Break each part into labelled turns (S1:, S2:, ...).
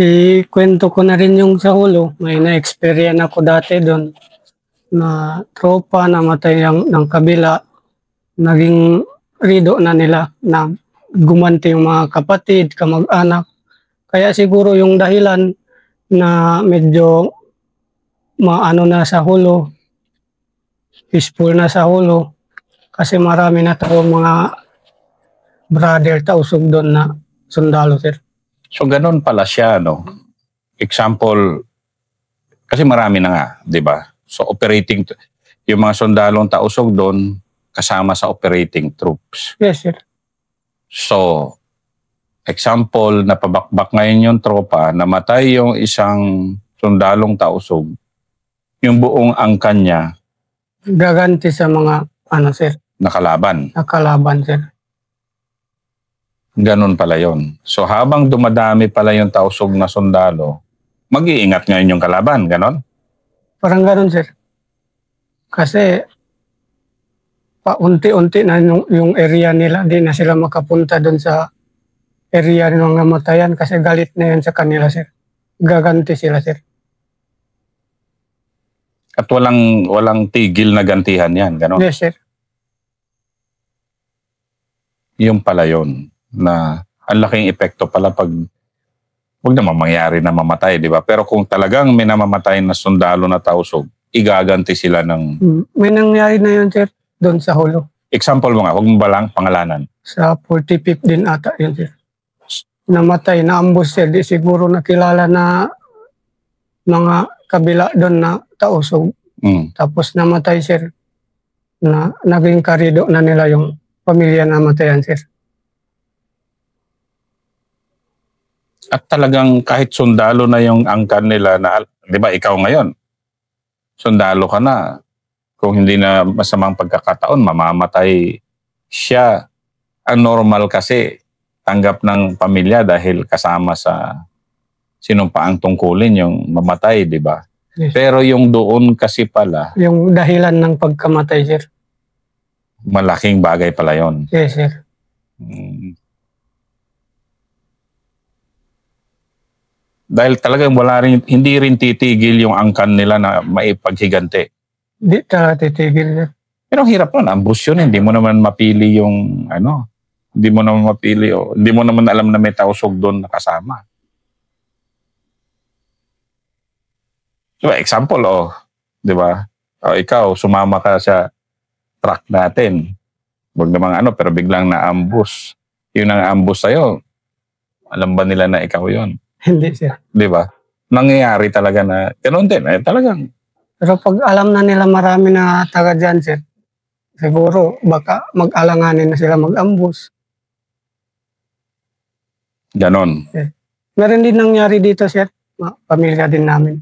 S1: Ikwento ko na rin yung sa Hulo. May na-experience ako dati doon na tropa namatay ng kabila. Naging rido na nila na gumanti yung mga kapatid, kamag-anak. Kaya siguro yung dahilan na medyo maano na sa Hulo, peaceful na sa Hulo, kasi marami na tayong mga brother tausog doon na sundalo, sir.
S2: So ganun pala siya, no? Example, kasi marami na nga, di ba? So operating, yung mga sundalong tausog doon, kasama sa operating troops.
S1: Yes, sir.
S2: So, example, napabakbak ngayon yung tropa, namatay yung isang sundalong tausog, yung buong angkan niya,
S1: Gaganti sa mga, sir,
S2: nakalaban.
S1: nakalaban, sir.
S2: Ganun pala yon. So habang dumadami pala yung tausog na sundalo, mag-iingat ngayon yung kalaban, ganon?
S1: Parang ganun, sir. Kasi, paunti-unti na yung area nila, di na sila makapunta doon sa area ng namatayan kasi galit na yun sa kanila, sir. Gaganti sila, sir.
S2: At walang tigil na gantihan yan, ganon?
S1: Yes, sir.
S2: Yung pala yon na ang laking epekto pala pag huwag naman mangyari na mamatay, di ba? Pero kung talagang may namamatay na sundalo na tausog, igaganti sila ng...
S1: May nangyari na yun, sir, doon sa Hulo.
S2: Example mo nga, huwag mo ba lang pangalanan?
S1: Sa 45 din ata yun, sir. Namatay, naambus, sir. Di siguro nakilala na mga kabila doon na tausog. Tapos namatay, sir. Na naging karido na nila yung pamilya na namatayan, sir.
S2: At talagang kahit sundalo na yung angkan nila na, di ba, ikaw ngayon, sundalo ka na. Kung hindi na masamang pagkakataon, mamamatay siya. Ang normal kasi, tanggap ng pamilya dahil kasama sa sinumpaang tungkulin yung mamatay, di ba?
S1: Yes.
S2: Pero yung doon kasi pala,
S1: Yung dahilan ng pagkamatay, sir.
S2: malaking bagay pala yon.
S1: Yes, sir.
S2: Dahil talagang hindi rin titigil yung angkan nila na maipaghiganti.
S1: Di talaga titigil, sir.
S2: Pero ang hirap nun, ambush yun. Hindi mo naman mapili yung hindi mo naman mapili hindi mo naman alam na may tausog doon na kasama. So, example, di ba? Ikaw, sumama ka sa truck natin. Huwag namang pero biglang na-ambush. Yung nang-ambush sa'yo, alam ba nila na ikaw yon?
S1: Hindi, sir.
S2: Di ba? Nangyayari talaga na, ganoon din, talagang.
S1: Pero pag alam na nila marami na taga dyan, sir, siguro baka mag-alanganin na sila mag-ambush.
S2: Ganon.
S1: Yes. Meron din nangyari dito, sir. Pamilya din namin.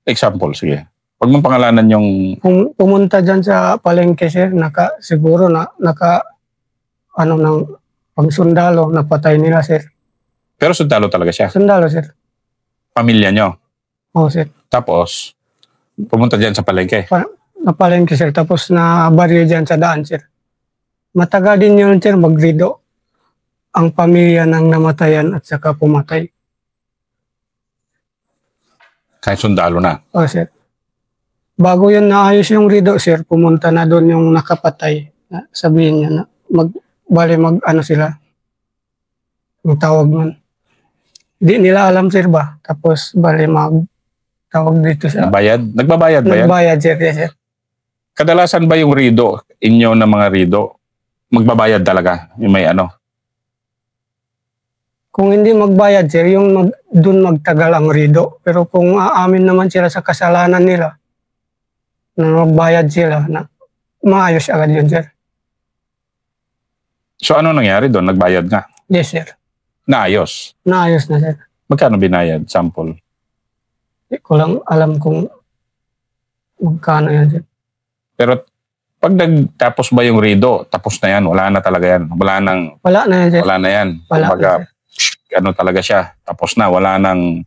S2: Example, sige. Huwag mong pangalanan yung...
S1: Pumunta dyan sa palengke, sir, siguro ng pagsundalo, napatay nila, sir.
S2: Pero sundalo talaga siya?
S1: Sundalo, sir.
S2: Pamilya nyo?
S1: Oo, sir.
S2: Tapos, pumunta dyan sa palengke?
S1: Napalengke, sir. Tapos nabaryo dyan sa daan, sir. Matagal din yun, sir, magrido ang pamilya ng namatayan at saka pumatay.
S2: Kahit sundalo na?
S1: Oo, sir. Bago yun naayos yung rido, sir, pumunta na doon yung nakapatay. Sabihin niya na sila. Ang tawag nun. Di nila alam, sir, ba? Tapos tawag dito sa...
S2: Nagbabayad ba yan?
S1: Nagbayad, sir, yes, sir.
S2: Kadalasan ba yung rido, inyo na mga rido, magbabayad talaga? Yung may
S1: Kung hindi magbayad, sir, yung doon magtagal ang rido. Pero kung aamin naman sila sa kasalanan nila, na magbayad sila, na maayos agad yun, sir.
S2: So ano nangyari doon? Nagbayad nga?
S1: Yes, sir.
S2: Naayos?
S1: Naayos na, sir.
S2: Magkano binayad? Sample?
S1: Hindi ko lang alam kung magkano yan, sir.
S2: Pero pag nagtapos ba yung rido, tapos na yan, wala na talaga yan.
S1: Wala na yan, sir.
S2: Wala na yan.
S1: Wala
S2: Kumbaga,
S1: na, sir.
S2: talaga siya. Tapos na, wala nang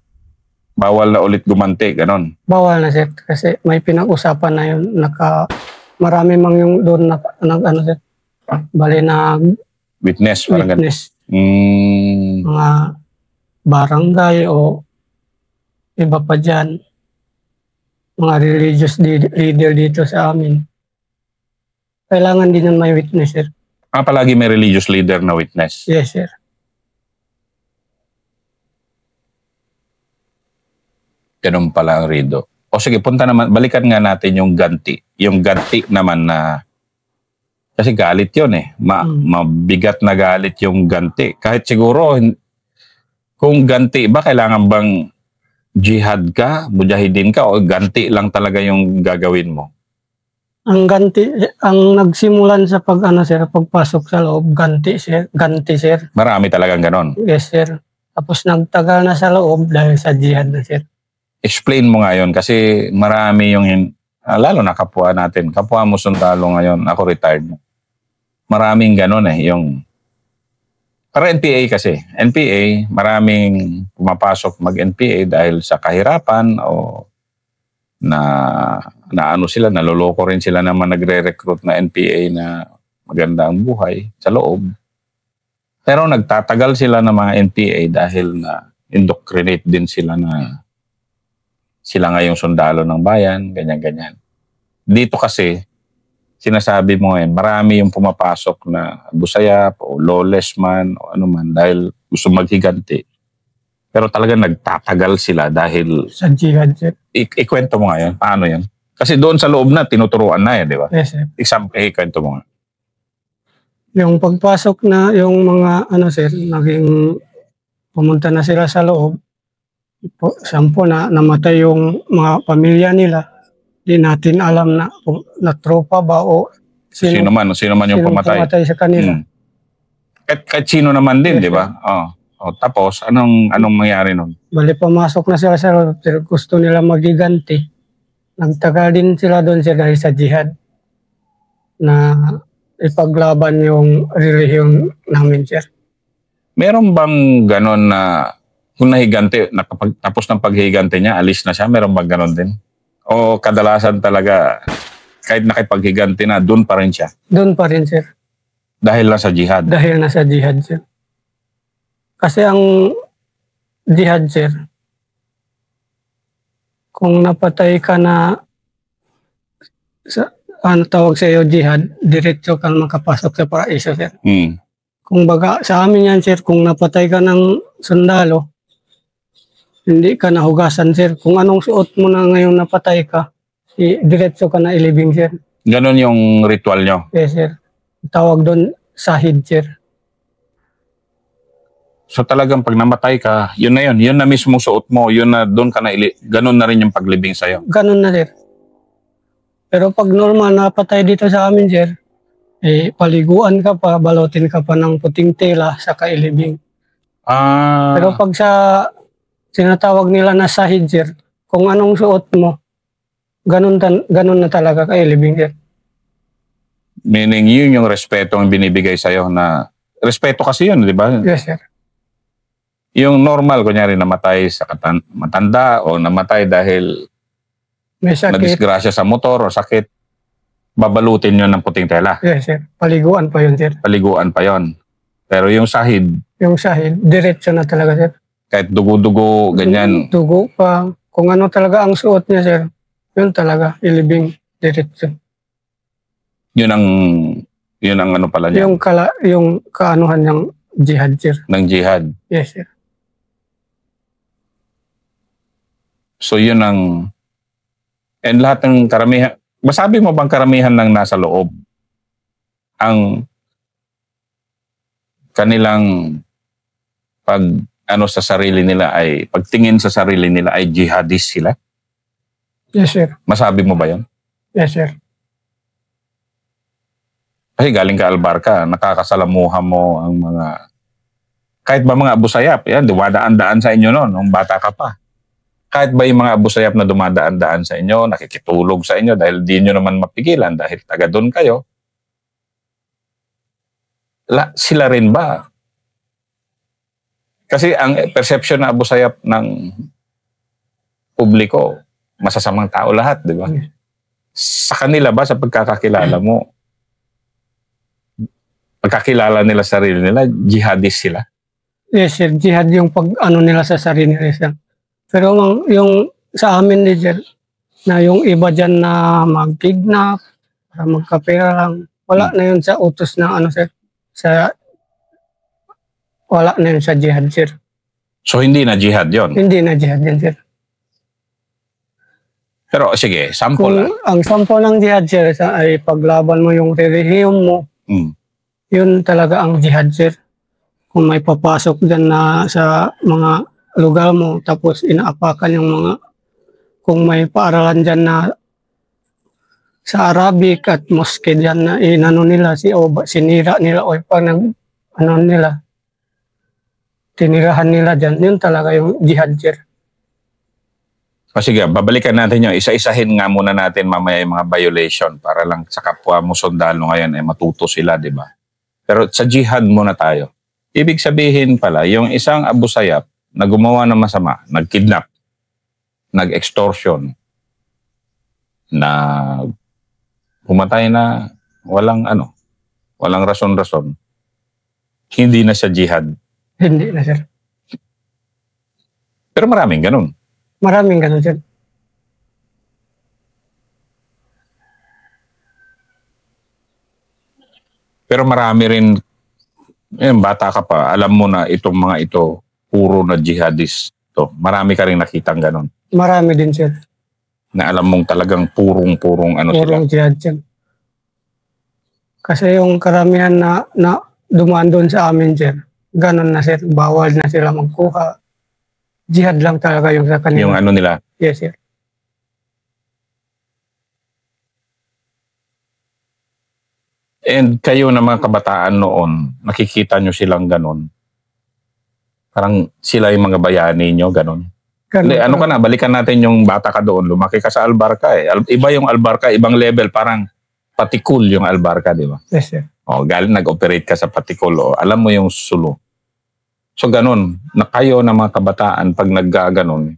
S2: bawal na ulit gumanti, ganon.
S1: Bawal na, sir. Kasi may pinag-usapan na yun. Marami mang yung doon sir. Bali na
S2: Witness, parang
S1: witness.
S2: ganun.
S1: Mga barangay o iba pa dyan, mga religious leader dito sa amin. Kailangan din yung may witness, sir.
S2: Palagi may religious leader na witness.
S1: Yes, sir.
S2: Ganun pala ang Rido. O sige, punta naman, balikan nga natin yung ganti. Yung ganti naman na, kasi galit yun eh. Mabigat na galit yung ganti. Kahit siguro, kung ganti ba, kailangan bang jihad ka, mujahidin ka, o ganti lang talaga yung gagawin mo?
S1: Ang ganti, ang nagsimulan sa pagpasok sa loob, ganti, sir. Ganti, sir.
S2: Marami talagang ganon.
S1: Yes, sir. Tapos nagtagal na sa loob dahil sa jihad na, sir.
S2: Explain mo nga yun kasi marami yung, lalo na kapwa natin, kapwa mo sundalo ngayon, ako retired na. Maraming ganon eh, yung, para NPA kasi, NPA, maraming pumapasok mag-NPA dahil sa kahirapan o na ano sila, naloloko rin sila naman nagre-recruit na NPA na maganda ang buhay sa loob. Pero nagtatagal sila ng mga NPA dahil na indoctrinate din sila na sila nga yung sundalo ng bayan, ganyan-ganyan. Dito kasi, sinasabi mo ngayon, marami yung pumapasok na busayap o lawless man o ano man dahil gusto maghiganti. Pero talaga nagtatagal sila dahil...
S1: Sa jihad, sir.
S2: Ikwento mo ngayon, paano yan? Kasi doon sa loob na, tinuturuan na yan, di ba?
S1: Yes, sir.
S2: Example, ikwento mo nga.
S1: Yung pagpasok na, yung mga, sir, naging pumunta na sila sa loob, sampo na namatay yung mga pamilya nila. Di natin alam na tropa ba o
S2: sino man yung pumatay
S1: sa kanila.
S2: Kahit sino naman din, di ba? Tapos, anong mangyari nun?
S1: Bali, pumasok na sila sa loob, pero gusto nila magiganti. Nagtagal din sila doon sila dahil sa jihad na ipaglaban yung relihiyon namin, sir.
S2: Meron bang ganon na kung nahiganti, tapos ng paghigante niya, alis na siya, meron bang ganon din? O kadalasan talaga, kahit nakipaghiganti na, doon pa rin siya?
S1: Doon pa rin, sir.
S2: Dahil lang sa jihad?
S1: Dahil na sa jihad, sir. Kasi ang jihad, sir, kung napatay ka na, tawag sa iyo jihad, diretso ka makapasok sa paraiso, sir. Kung baga, sa amin yan, sir, kung napatay ka ng sundalo, hindi ka nahugasan, sir. Kung anong suot mo na ngayon napatay ka, diretso ka na ilibing, sir.
S2: Ganon yung ritual nyo?
S1: Yes, sir. Tawag doon, sahid, sir.
S2: So talagang pag namatay ka, yun na yun. Yun na mismo suot mo, yun na doon ka na ganon na rin yung paglibing sa'yo?
S1: Ganon na, sir. Pero pag normal napatay dito sa amin, sir, paliguan ka pa, balutin ka pa ng puting tela sa kailibing. Pero pag sa sinatawag nila na sahid, sir, kung anong suot mo, ganun na talaga kailibing, sir.
S2: Meaning yun yung respeto ang binibigay sa'yo na, respeto kasi yun, di ba?
S1: Yes, sir.
S2: Yung normal, kunyari namatay sa matanda o namatay dahil
S1: may sakit,
S2: nadisgrasya sa motor o sakit, babalutin yun ng puting tela.
S1: Yes, sir. Paliguan pa yun, sir.
S2: Paliguan pa yun. Pero yung sahid,
S1: diretso na talaga, sir.
S2: Kahit dugo-dugo, ganyan.
S1: Dugo pa. Kung ano talaga ang suot niya, sir, yun talaga, ilibing diretso.
S2: Yun ang ano pala niya?
S1: Yung kaanuhan ng jihad, sir.
S2: Ng jihad?
S1: Yes, sir.
S2: So yun ang, and lahat ng karamihan, masabi mo bang karamihan ng nasa loob, ang kanilang sa sarili nila ay, pagtingin sa sarili nila ay jihadist sila?
S1: Yes, sir.
S2: Masabi mo ba yun?
S1: Yes, sir.
S2: Kasi galing ka Albarca, nakakasalamuha mo ang mga, kahit ba mga abusayap, yan, dumadaan-daan sa inyo noon, nung bata ka pa. Kahit ba yung mga abusayap na dumadaan-daan sa inyo, nakikitulog sa inyo dahil di nyo naman mapigilan dahil taga doon kayo, sila rin ba? Kasi ang perception na abusayap ng publiko, masasamang tao lahat, di ba? Sa kanila ba, sa pagkakakilala mo, pagkakilala nila sa sarili nila, jihadist sila?
S1: Yes, sir. Jihad yung pag-ano nila sa sarili nila, sir. Pero yung sa amin din sir, na yung iba dyan na mag-kidnap, para magkapera lang, wala na yun sa utos ng ano sir, sa, wala na yun sa jihad sir.
S2: So hindi na jihad yon.
S1: Hindi na jihad yan sir.
S2: Pero sige, sample
S1: Kung
S2: lang.
S1: ang sample ng jihad sir ay paglaban mo yung relihiyom mo, yun talaga ang jihad sir. Kung may papasok dyan na sa mga lugar mo, tapos inaapakan yung mga, kung may paaralan dyan na sa Arabic at mosque dyan na inano nila, sinira nila o pag ano nila, tinirahan nila dyan, yun talaga yung jihad sir.
S2: O sige, babalikan natin yung isa-isahin nga muna natin mamaya yung mga violation para lang sa kapwa mo sundalo ngayon ay matuto sila, di ba? Pero sa jihad muna tayo. Ibig sabihin pala, yung isang Abu Sayyaf na gumawa ng masama, nag-kidnap, nag-extortion, na pumatay na walang rason-rason, hindi na siya jihad.
S1: Hindi na sir.
S2: Pero maraming ganun.
S1: Maraming ganun sir.
S2: Pero marami rin, bata ka pa, alam mo na itong mga ito, puro na jihadist to. Marami ka rin nakitang ganun.
S1: Marami din sir.
S2: Na alam mong talagang purong ano
S1: Purong jihad sir. Kasi yung karamihan na dumaan doon sa amin sir, ganun na sir, bawal na sila magkuha. Jihad lang talaga yung sa kanila.
S2: Yung ano nila.
S1: Yes sir.
S2: And kayo na mga kabataan noon, nakikita nyo silang ganun. Parang sila yung mga bayani nyo, ganun.
S1: Ganun,
S2: Ano ka na, balikan natin yung bata ka doon. Lumaki ka sa Albarca eh. Iba yung Albarca, ibang level. Parang Patikul yung Albarca, di ba?
S1: yes sir.
S2: O, galing nag-operate ka sa Patikul. O, alam mo yung sulo. So ganun, na kayo na mga kabataan, pag naggaganon,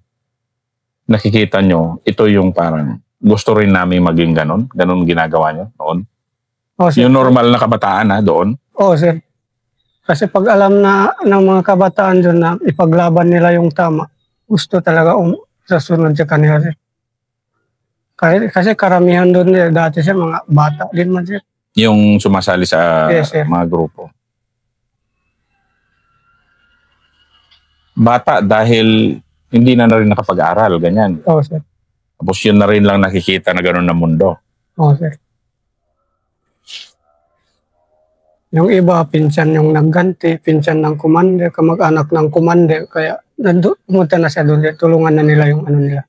S2: nakikita nyo, ito yung parang gusto rin namin maging ganun. Ganun ginagawa nyo noon.
S1: Oh, sir.
S2: Yung normal na kabataan na doon.
S1: Oo, sir. Kasi pag alam na ng mga kabataan dyan na ipaglaban nila yung tama, gusto talaga sasunod sa kanila, sir. Kasi karamihan doon dati sir, mga bata din man, sir.
S2: Yung sumasali sa
S1: Yes, sir.
S2: mga grupo. Bata dahil hindi na rin nakapag-aral, ganyan.
S1: Oo, sir.
S2: Tapos yun na rin lang nakikita na gano'n na mundo.
S1: Oo, sir. Yung iba, pinsan yung nagganti, pinsan ng commander, kamag-anak ng commander, kaya pumunta na siya doon, tulungan na nila yung ano nila.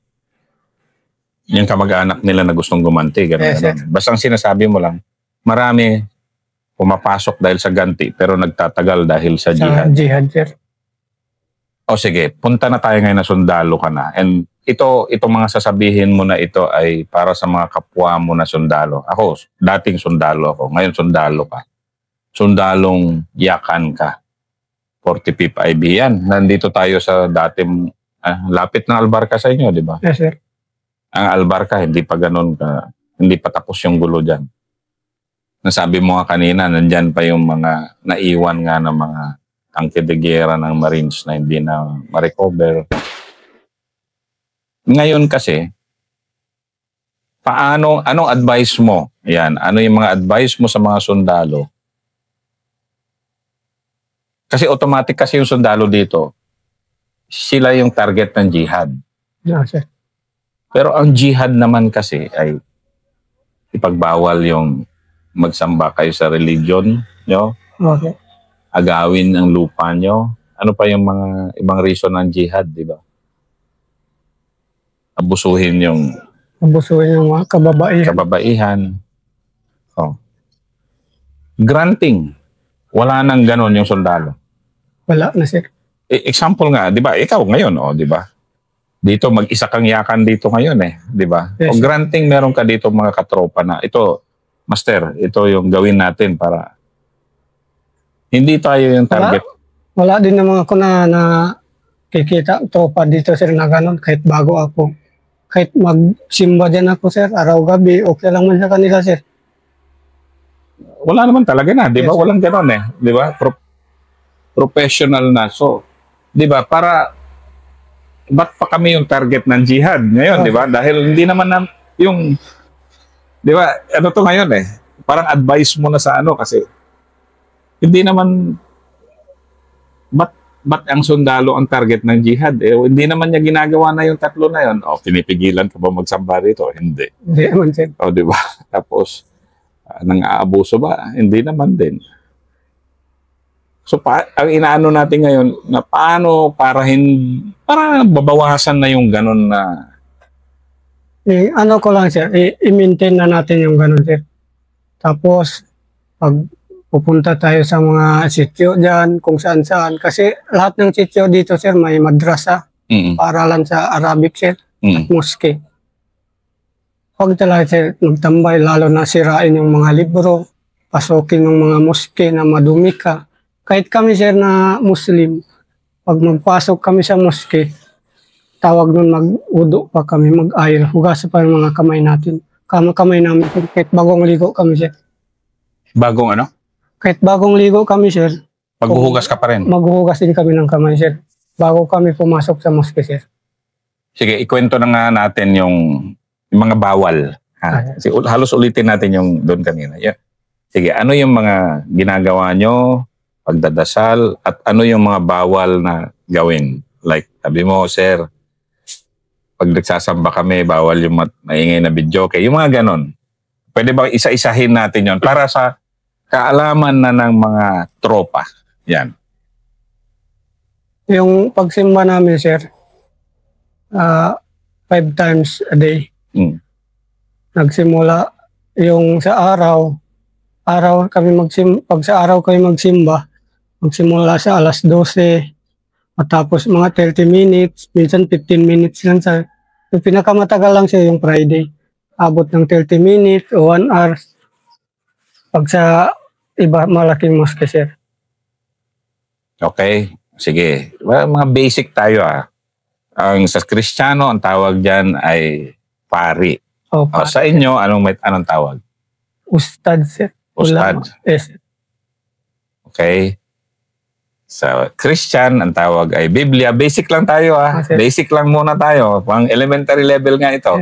S2: Yung kamag-anak nila na gustong gumanti, gano'n.
S1: Yes, sir.
S2: Basta ang sinasabi mo lang, marami pumapasok dahil sa ganti, pero nagtatagal dahil sa jihad.
S1: Sa jihad, sir.
S2: O sige, punta na tayo ngayon na sundalo ka na. And itong mga sasabihin mo na ito ay para sa mga kapwa mo na sundalo. Ako, dating sundalo ako, ngayon sundalo ka. Sundalong yakan ka. 45 IB yan. Nandito tayo sa dating, lapit ng Albarca sa inyo, di ba?
S1: Yes, sir.
S2: Ang Albarca, hindi pa ganun ka, hindi pa tapos yung gulo dyan. Nasabi mo nga kanina, nandyan pa yung mga naiwan nga ng mga tangke de guerra ng Marines na hindi na ma-recover. Ngayon kasi, anong advice mo? Yan, ano yung mga advice mo sa mga sundalo? Kasi automatic kasi yung sundalo dito, sila yung target ng jihad.
S1: Yes, sir.
S2: Pero ang jihad naman kasi ay ipagbawal yung magsamba kayo sa religion nyo,
S1: Okay.
S2: agawin ang lupa nyo. Ano pa yung mga ibang reason ng jihad, di ba? Abusuhin yung
S1: Abusuhin yung mga kababaihan.
S2: kababaihan. Oh. Granting. Wala nang ganon yung sundalo.
S1: Wala na, sir.
S2: Example nga, di ba? Ikaw ngayon, di ba? Dito, mag-isa kang yakan dito ngayon di ba?
S1: Yes.
S2: O granting meron ka dito mga katropa na, ito, master, ito yung gawin natin para hindi tayo yung target.
S1: Wala din naman ako na kikita tropa dito, sir, na gano'n. Kahit bago ako. Kahit magsimba din ako, sir, araw-gabi, okay lang man sa kanila, sir.
S2: Wala naman talaga na, di ba?
S1: Yes,
S2: Walang ganon di ba? Professional na. So, di ba? Para ba't pa kami yung target ng jihad ngayon, di ba? Dahil hindi naman yung, di ba, ano to ngayon eh, parang advice mo na sa ano kasi, hindi naman, ba't ang sundalo ang target ng jihad? Eh, hindi naman niya ginagawa na yung tatlo na yun. O, pinipigilan ka ba magsamba rito? Hindi.
S1: Hindi naman, sir.
S2: O, di ba? Tapos, nang aabuso ba? Hindi naman din. So, ang inaano natin ngayon, na paano para babawasan na yung ganun na...
S1: Ano ko lang, sir, i-maintain na natin yung ganun, sir. Tapos, pag pupunta tayo sa mga sityo dyan, kung saan-saan. Kasi lahat ng sityo dito, sir, may madrasa, paaralan sa Arabic, sir, at moske. Huwag talaga, sir, magtambay, lalo na sirain yung mga libro, pasukin ng mga moske na madumi ka. Kahit kami, sir, na Muslim, pag magpasok kami sa moske, tawag nun mag-udo pa kami, mag-ayil, hugasan pa yung mga kamay natin. Kamay namin, sir, kahit bagong ligo kami, sir.
S2: Bagong ano?
S1: Kahit bagong ligo kami, sir.
S2: Maghuhugas ka pa rin?
S1: Maghuhugas din kami ng kamay, sir. Bago kami pumasok sa moske, sir.
S2: Sige, ikwento na nga natin yung mga bawal. Ha? Kasi halos ulitin natin yung doon kanina. Yeah. Sige, ano yung mga ginagawa nyo, pagdadasal, at ano yung mga bawal na gawin? Like, sabi mo, sir, pag nagsasamba kami, bawal yung maingay na video. Okay, yung mga ganon. Pwede ba isa-isahin natin yon para sa kaalaman na ng mga tropa? Yan.
S1: Yung pagsimba namin, sir, 5 times a day. Nagsimula yung sa araw kami pag sa araw kami magsimba, magsimula sa alas 12, matapos mga 30 minutes, minsan 15 minutes lang, sir. Yung pinakamatagal lang siya yung Friday. Abot ng 30 minutes o 1 hour. Pag sa iba, malaking mosque, sir.
S2: Okay. Sige. Well, mga basic tayo Ang sa Kristiyano, ang tawag dyan ay pari. Sa inyo, anong tawag?
S1: Ustad, sir.
S2: Ustad.
S1: Yes, sir.
S2: Okay. Sa Christian, ang tawag ay Biblia. Basic lang tayo Basic lang muna tayo. Pang elementary level nga ito.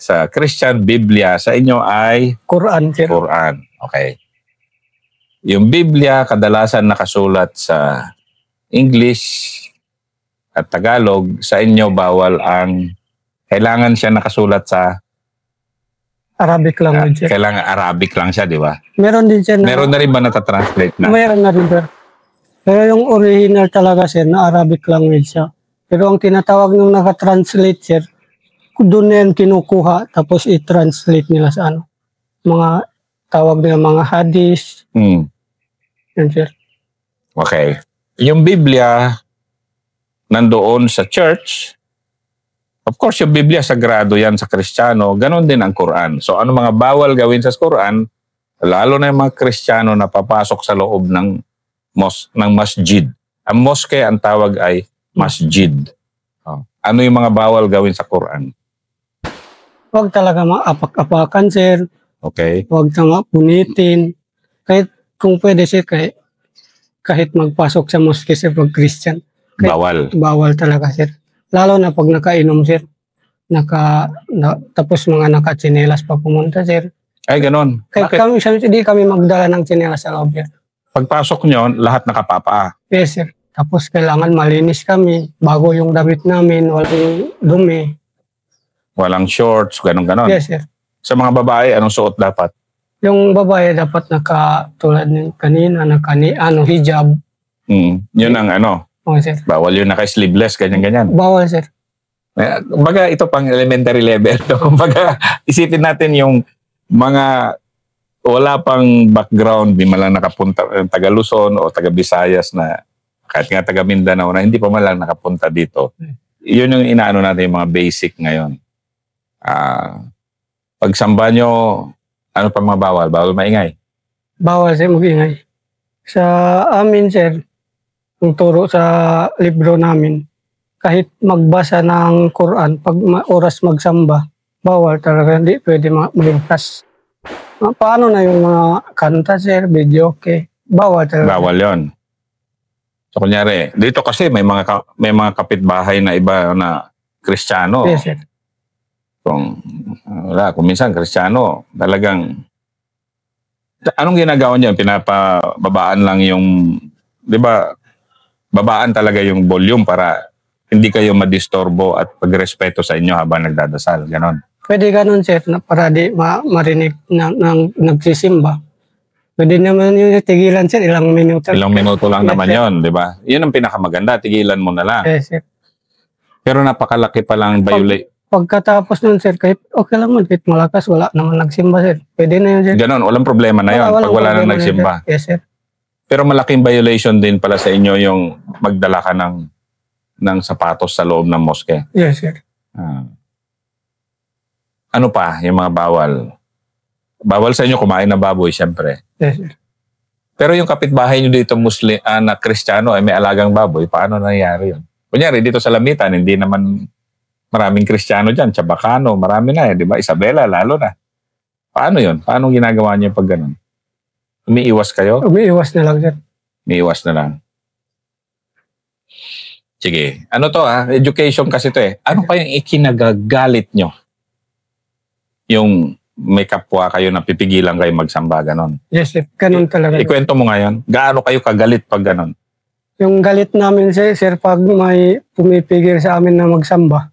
S2: Sa Christian, Biblia. Sa inyo ay
S1: Quran, sir.
S2: Quran. Okay. Yung Biblia, kadalasan nakasulat sa English at Tagalog. Sa inyo, bawal kailangan siya nakasulat sa
S1: Arabic language, sir.
S2: Kailangan Arabic lang siya, di ba?
S1: Meron din, sir.
S2: Meron na rin ba natatranslate na?
S1: Meron na rin, sir. Pero yung original talaga, sir, na Arabic language siya. Pero ang tinatawag nung nakatranslate, sir, doon na yan kinukuha, tapos i-translate nila sa mga tawag nila mga hadith. Yan, sir.
S2: Okay. Yung Biblia, nandoon sa church. Of course, yung Biblia, sagrado yan sa Kristiyano. Ganon din ang Quran. So, ano mga bawal gawin sa Quran, lalo na yung mga Kristiyano na papasok sa loob ng masjid. Ang mosque, ang tawag ay masjid. Ano yung mga bawal gawin sa Quran?
S1: Huwag talaga maapak-apakan, sir.
S2: Okay.
S1: Huwag na punitin. Kahit kung pwede, sir, kahit magpasok sa mosque, sir, pag Christian.
S2: Bawal. Bawal
S1: talaga, sir. Lalo na pag nakainom, sir. Tapos mga nakatsinelas pa pumunta, sir.
S2: Ay, ganon.
S1: Kahit hindi kami magdala ng tsinelas sa loob, sir.
S2: Pagpasok nyo, lahat nakapapa.
S1: Yes, sir. Tapos kailangan malinis kami. Bago yung damit namin, walang dumi.
S2: Walang shorts, ganon-ganon.
S1: Yes, sir.
S2: Sa mga babae, anong suot dapat?
S1: Yung babae dapat tulad ng kanina, hijab.
S2: Yun ang
S1: Oh, sir.
S2: Bawal yun naka-sleeveless, ganyan-ganyan.
S1: Bawal, sir.
S2: Kumbaga, ito pang elementary level. Kumbaga, isipin natin yung mga wala pang background, di man lang nakapunta taga Luzon o taga Visayas na kahit nga taga Mindanao na hindi pa man lang nakapunta dito. Yun yung inaano natin yung mga basic ngayon. Pagsamba nyo, ano pa mga bawal? Bawal maingay?
S1: Bawal, sir, mag-ingay. Sa amin, sir, ang turo sa libro namin, kahit magbasa ng Quran, pag oras magsamba, bawal talaga, hindi pwede magligtas. Paano na yung mga kanta, sir, video, okay? Bawal talaga.
S2: Bawal yun. So kunyari, dito kasi may mga kapitbahay na iba na Kristiyano.
S1: Yes, sir.
S2: Kung minsan Kristiyano, talagang anong ginagawa niyo? Pinapababaan lang yung, 'di ba? Babaan talaga yung volume para hindi kayo madisturbo at pagrespeto sa inyo habang nagdadasal, ganon.
S1: Pwede ganun, sir, na para di marinig ng nagsisimba. Pwede naman yung tigilan, sir, ilang minuto.
S2: Ilang minuto lang
S1: Yes,
S2: naman
S1: sir.
S2: yon, di ba? Yun ang pinakamaganda, tigilan mo na lang.
S1: Yes, sir.
S2: Pero napakalaki pa lang
S1: Pagkatapos nun, sir, kahit okay lang man, kahit malakas, wala naman nagsimba, sir. Pwede na yun, sir.
S2: Ganon, walang problema na yun pag wala nang nagsimba.
S1: Yes, sir.
S2: Pero malaking violation din pala sa inyo yung magdala ka ng sapatos sa loob ng moske.
S1: Yes, sir.
S2: Ano pa yung mga bawal? Bawal sa inyo kumain ng baboy, syempre.
S1: Yes, sir.
S2: Pero yung kapitbahay nyo dito Muslim, na Kristiyano ay may alagang baboy, paano nangyari yun? Kunyari, dito sa Lamitan, hindi naman maraming Kristiyano dyan. Chabacano, marami na di ba? Isabela, lalo na. Paano yun? Paano ginagawa niyo pag ganun? Umiiwas kayo?
S1: Umiiwas na lang, sir.
S2: Umiiwas na lang. Sige. Ano to education kasi to eh. Ano pa yung ikinagagalit nyo? Yung may kapwa kayo na pipigilan kayo magsamba, ganon.
S1: Yes, sir. Ganun talaga.
S2: Ikwento mo ngayon, gaano kayo kagalit pag ganon?
S1: Yung galit namin, sir, pag may pumipigil sa amin na magsamba,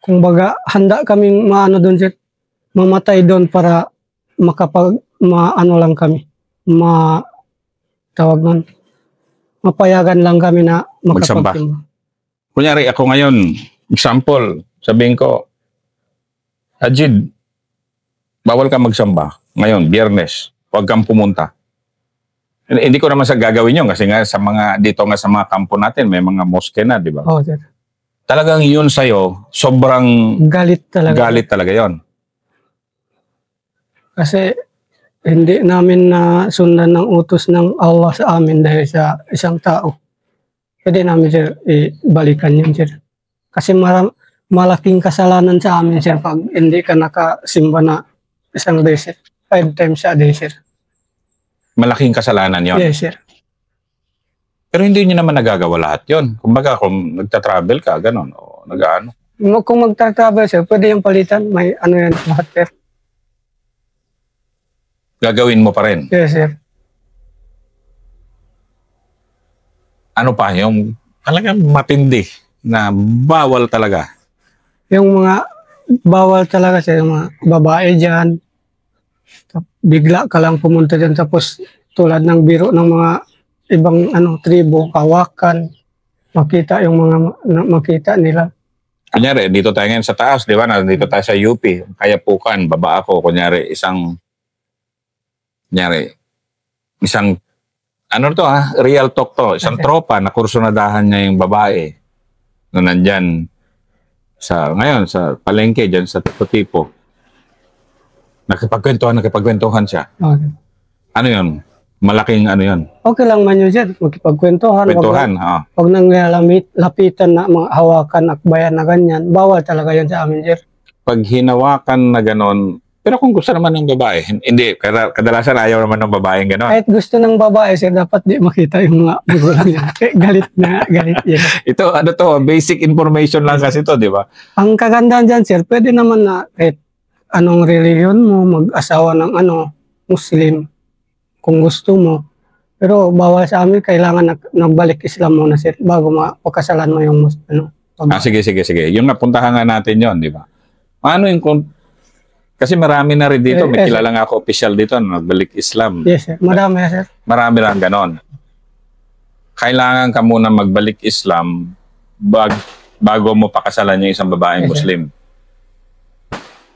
S1: kumbaga, handa kaming doon, sir, mamatay doon para lang kami, tawag nun, mapayagan lang kami na
S2: magsamba. Kunyari, ako ngayon, example, sabihin ko, Ajid, bawal ka magsamba. Ngayon, Biyernes, huwag kang pumunta. Hindi ko naman sa gagawin yun kasi nga dito nga sa mga kampo natin, may mga moske na, di ba?
S1: Oo, sir.
S2: Talagang yun sa'yo, sobrang
S1: galit talaga
S2: yun.
S1: Kasi hindi namin sundan ng utos ng Allah sa amin dahil sa isang tao. Pwede namin, sir, ibalikan yun, sir. Kasi malaking kasalanan sa amin, sir, pag hindi ka nakasimba na isang day, sir. 5 times a day, sir.
S2: Malaking kasalanan yon.
S1: Yes, sir.
S2: Pero hindi nyo naman nagagawa lahat yon. Kumbaga, kung nagta-travel ka, gano'n, o nag-ano.
S1: Kung magta-travel, sir, pwede yung palitan. May yan lahat, sir.
S2: Gagawin mo pa rin.
S1: Yes, sir.
S2: Ano pa, yung talagang matindi na bawal talaga.
S1: Yung mga bawal talaga, sir, yung mga babae dyan. Bigla ka lang pumunta dyan, tapos tulad ng biro ng mga ibang tribo, kawakan, makita nila.
S2: Kunyari, dito tayo ngayon sa taas, di ba? Dito tayo sa UP, Kayapukan, baba ako, kunyari, isang real talk to, isang tropa na kursunadahan niya yung babae na nandyan ngayon sa palengke, dyan sa tipo. Nakipagkwentuhan siya.
S1: Okay.
S2: Ano yun? Malaking yun?
S1: Okay lang man yun, sir. Makipagkwentuhan. Huwag nang lapitan na mga hawakan, akbayan na ganyan. Bawal talaga yun sa amin, sir.
S2: Pag hinawakan na ganon, pero kung gusto naman ng babae, hindi. Kadalasan ayaw naman ng babaeng ganon.
S1: Kahit gusto ng babae, sir, dapat di makita yung mga magulang niya. Galit yan.
S2: Ito, basic information lang kasi to, di ba?
S1: Ang kagandahan dyan, sir, pwede naman na kahit anong reliyon mo, mag-asawa ng Muslim, kung gusto mo. Pero bawal sa amin, kailangan nagbalik Islam muna, sir, bago mapakasalan mo yung
S2: sige. Yung napuntahan nga natin yon, di ba? Kasi marami na rin dito, may kilala nga ako official dito na nagbalik Islam.
S1: Yes, sir. Marami, sir.
S2: Marami lang ganon. Kailangan ka muna magbalik Islam bago mo pakasalan yung isang babaeng Muslim.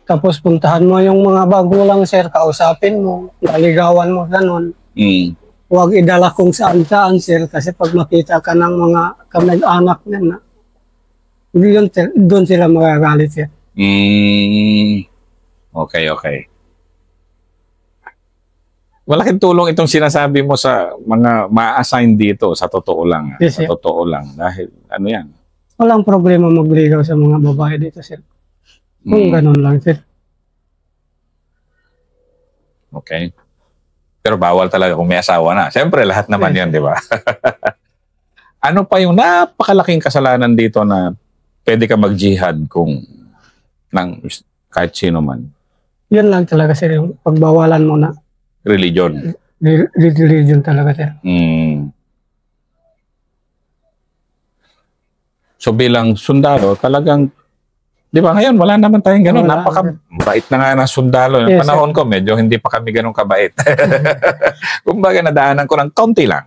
S1: Tapos puntahan mo yung mga bagulang, sir, kausapin mo, naligawan mo, ganon. Huwag idala kung saan-saan, sir, kasi pag makita ka ng mga kamag-anak na, doon sila magagalit, sir.
S2: Okay. Malaking tulong itong sinasabi mo sa mga ma-assign dito, sa totoo lang.
S1: Yes,
S2: sa totoo lang. Dahil, yan?
S1: Walang problema magligaw sa mga babae dito, sir. Kung ganun lang, sir.
S2: Okay. Pero bawal talaga kung may asawa na. Siyempre, lahat naman yan, di ba? Ano pa yung napakalaking kasalanan dito na pwede ka mag-jihad kung ng kahit sino man?
S1: Yun lang talaga sir, yung pagbawalan mo na
S2: Religion.
S1: religion talaga sir.
S2: So bilang sundalo, talagang, di ba ngayon, wala naman tayong gano'n.
S1: Wala.
S2: Napakabait na nga na sundalo. Yung
S1: Yes,
S2: panahon ko, medyo hindi pa kami gano'ng kabait. Kumbaga, nadaanan ko ng kaunti lang.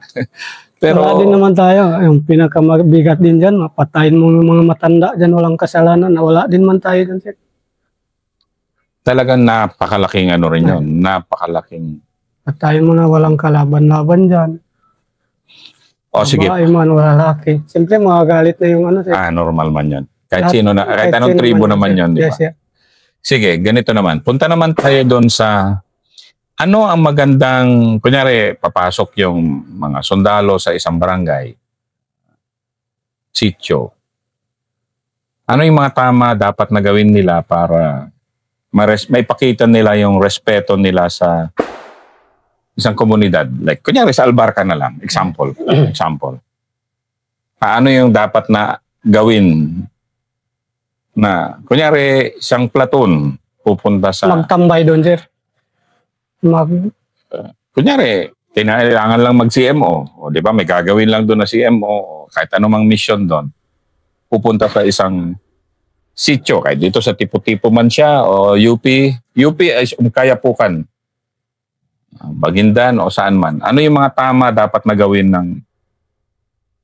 S2: Pero,
S1: Wala din naman tayo, yung pinakamabigat din dyan, mapatayin mo yung mga matanda dyan, walang kasalanan, wala din man tayo dyan sir.
S2: talagang napakalaking ano rin yun. Napakalaking.
S1: Patayin mo na walang kalaban-laban dyan.
S2: O sige.
S1: Babae man, lalaki. Siyempre, magagalit na yung ano sir.
S2: Normal man yun. Kahit
S1: Lahat-
S2: sino na, kahit anong
S1: sino
S2: tribo naman
S1: sir.
S2: yun, di ba?
S1: Yes, sir.
S2: Sige, ganito naman. Punta naman tayo doon sa ano ang magandang, kunyari, papasok yung mga sundalo sa isang barangay, sitio. Ano yung mga tama dapat na gawin nila para maipakita nila yung respeto nila sa isang komunidad? Like, kunyari sa Albarca na lang, example. Ano yung dapat na gawin na, kunyari, isang platoon pupunta sa...
S1: Magtambay doon, sir.
S2: Kunyari, kailangan lang mag-CMO. O, di ba, may gagawin lang doon na CMO. O kahit anumang mission doon. Pupunta sa isang sitio. Kahit dito sa tipo-tipo man siya o UP. UP ay Kayapukan. Bagindan o saan man. Ano yung mga tama dapat na gawin ng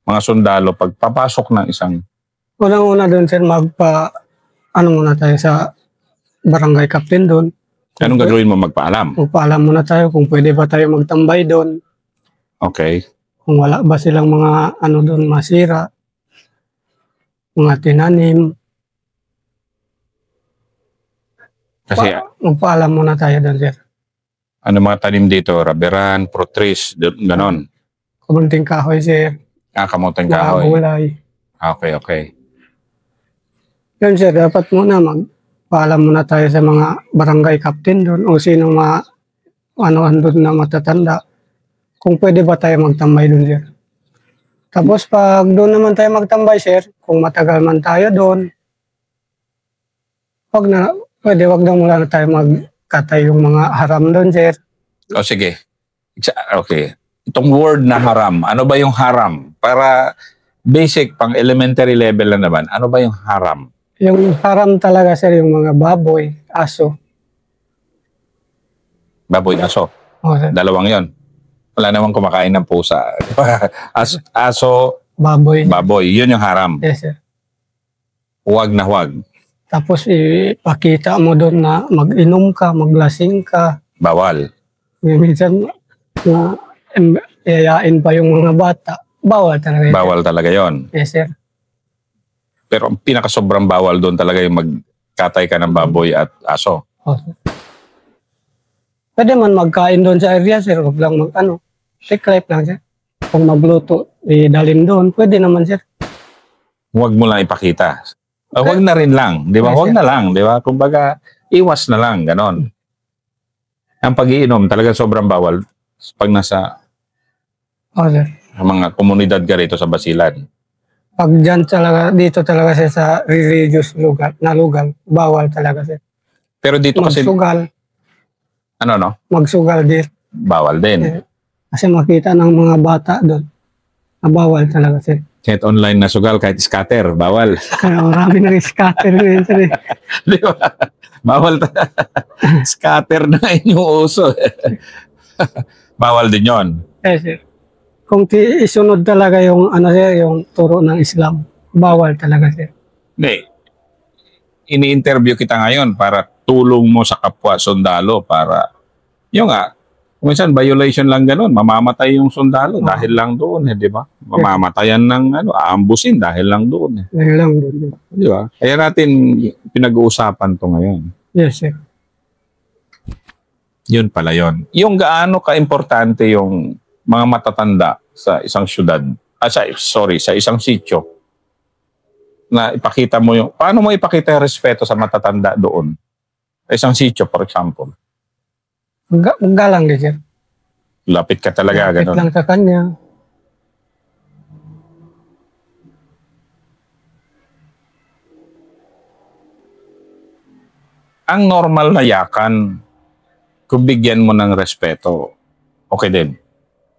S2: mga sundalo pag papasok ng isang...
S1: Unang-una doon, sir, ano muna tayo sa barangay captain doon.
S2: Anong gagawin mo? Magpaalam?
S1: Magpaalam muna tayo kung pwede ba tayo magtambay doon.
S2: Okay.
S1: Kung wala ba silang mga ano doon masira. Mga tinanim.
S2: Kasi
S1: Magpaalam muna tayo doon, sir.
S2: ano mga tanim dito? Raberan, protris, ganon.
S1: Kumunting kahoy, sir.
S2: Kamoteng
S1: Mga
S2: kahoy.
S1: gulay.
S2: Okay.
S1: Yun, sir, dapat muna magpaalam muna tayo sa mga barangay captain doon o sino ano doon na matatanda. Kung pwede ba tayo magtambay doon, sir. Tapos pag doon naman tayo magtambay, sir, kung matagal man tayo doon, wag na muna tayo magkatay yung mga haram doon, sir.
S2: O sige. Okay. Itong word na haram, ano ba yung haram? Para basic, pang elementary level na naman, ano ba yung haram?
S1: Yung haram talaga, sir, yung mga baboy, aso.
S2: Baboy, aso.
S1: O, sir,
S2: Dalawang yon. Wala namang kumakain ng pusa. Aso,
S1: baboy.
S2: baboy. Yun yung haram.
S1: Yes, sir.
S2: Huwag na huwag.
S1: Tapos ipakita mo doon na mag-inom ka, maglasing ka.
S2: Bawal.
S1: Minsan, yayain pa yung mga bata. Bawal talaga. Yes,
S2: Bawal talaga yon.
S1: sir. Yes, sir.
S2: Pero ang pinakasobrang bawal doon talaga yung magkatay ka ng baboy at aso.
S1: O, sir. Pwede man magkain doon sa area, sir. Huwag lang take life lang, sir. Kung magluto, dalhin doon. Pwede naman, sir.
S2: Huwag mo lang ipakita. Huwag na rin lang. Di ba?
S1: Yes,
S2: Huwag
S1: sir.
S2: na lang. Di ba? Kumbaga, iwas na lang. Ganon. Ang pag-iinom talaga sobrang bawal pag nasa
S1: O, sir.
S2: mga komunidad ka rito sa Basilan.
S1: Pag dyan talaga, dito talaga, sir, sa religious lugar, bawal talaga, sir.
S2: Pero dito kasi,
S1: Magsugal din.
S2: bawal din.
S1: Eh, Kasi makita ng mga bata doon. Bawal talaga, sir.
S2: Kahit online na sugal, kahit scatter, bawal.
S1: Kaya marami nang scatter ngayon, sir.
S2: Di ba? Bawal scatter na inyong uso. Bawal din yon.
S1: Yes, sir. Kung isunod talaga yung, sir, yung turo ng Islam, bawal talaga, sir.
S2: Hindi. Ini-interview kita ngayon para tulong mo sa kapwa sundalo para, yung minsan violation lang ganun, mamamatay yung sundalo dahil lang doon, di ba? Mamamatayan ng aambusin dahil lang doon.
S1: Ngayon lang doon.
S2: Di ba? Kaya natin pinag-uusapan to ngayon.
S1: Yes, sir.
S2: Yun pala yun. Yung gaano ka-importante yung mga matatanda sa isang syudad, sa isang sitio, na ipakita mo yung, paano mo ipakita yung respeto sa matatanda doon? Sa isang sitio, for example.
S1: Magalang din, sir.
S2: Lapit ka talaga,
S1: Lapit
S2: ganun.
S1: lang sa kanya.
S2: ang normal na yakan, kung bigyan mo ng respeto, okay din.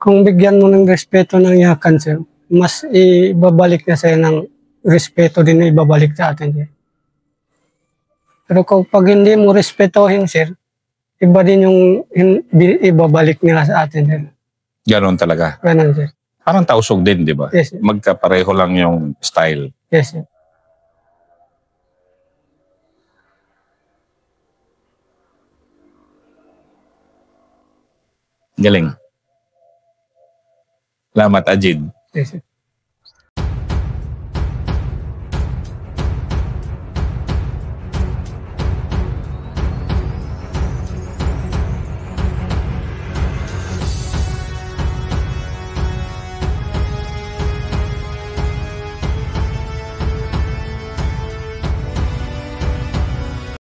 S1: Kung bigyan mo ng respeto ng yakan, sir, mas ibabalik na sa'yo ng respeto din na ibabalik sa atin, sir. Pero pag hindi mo respetohin, sir, iba din yung ibabalik nila sa atin, sir.
S2: Ganon talaga.
S1: Ganun, sir.
S2: Parang tausog din, di ba?
S1: Yes, sir.
S2: Magkapareho lang yung style.
S1: Yes, sir.
S2: Galing. Salamat, Ajid.
S1: Yes, sir.